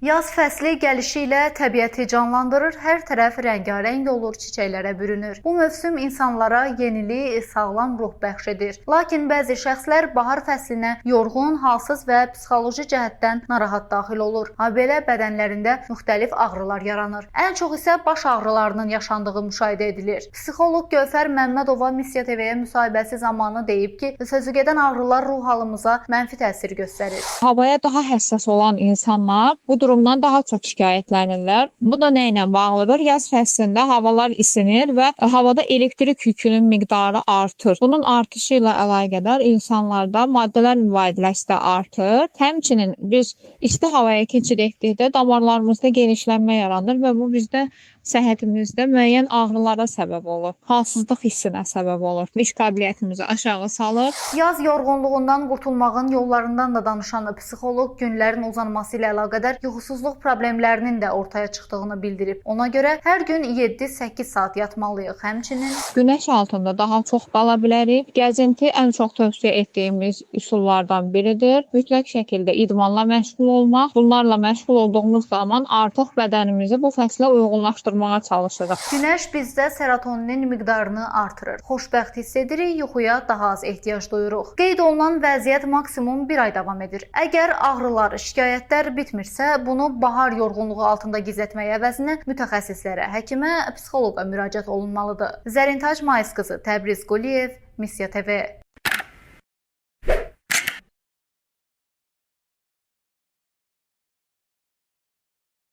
Yaz fəsli gəlişi ilə təbiəti canlandırır, hər tərəf rəngarəng olur, çiçəklərə bürünür. Bu mövsüm insanlara yenilik, sağlam ruh bəxş edir. Lakin bəzi şəxslər bahar fəslinə yorğun, halsız və psixoloji cəhətdən narahat daxil olur. Habelə bədənlərində müxtəlif ağrılar yaranır. Ən çox isə baş ağrılarının yaşandığı müşahidə edilir. Psixoloq Gövhər Məmmədova Missiya TV-yə müsahibəsi zamanı deyib ki, sözügedən ağrılar ruh halımıza mənfi təsir göstərir. Havaya daha həssas olan insanlar bu durumdan daha çox şikayətlənirlər. Bu da nə ilə bağlıdır? Yaz fəslində havalar isinir və havada elektrik yükünün miqdarı artır. Bunun artışı ilə əlaqədar insanlarda maddələr mübadiləsi də artır. Həmçinin biz isti havaya keçid etdikdə damarlarımızda genişlənmə yaranır və bu bizdə səhhətimizdə müəyyən ağrılara səbəb olur. Halsızlıq hissinə səbəb olur. İş qabiliyyətimizi aşağı salır. Yaz yorğunluğundan qurtulmağın yollarından da danışan psixoloq günlərin uzanması ilə əlaqədar yuxusuzluq problemlərinin də ortaya çıxdığını bildirib. Ona görə hər gün 7-8 saat yatmalıyıq. Həmçinin Günəş altında daha çox qala bilərik. Gəzinti ən çox tövsiyə etdiyimiz üsullardan biridir. Mütləq şəkildə idmanla məşğul olmaq. Bunlarla məşğul olduğumuz zaman artıq bədənimizi bu fəslə uyğunlaşdırmağa çalışırıq. Günəş bizdə serotoninin miqdarını artırır. Xoşbəxt hiss edirik, yuxuya daha az ehtiyac duyuruq. Qeyd olunan vəziyyət maksimum 1 ay davam edir. Əgər ağrılar, şikayətlər bitmirsə, bunu bahar yorğunluğu altında gizlətmək əvəzinə mütəxəssislərə, həkimə, psixoloqa müraciət olunmalıdır. Zərintac Mayız qızı, Təbriz Quliyev, Missiya TV.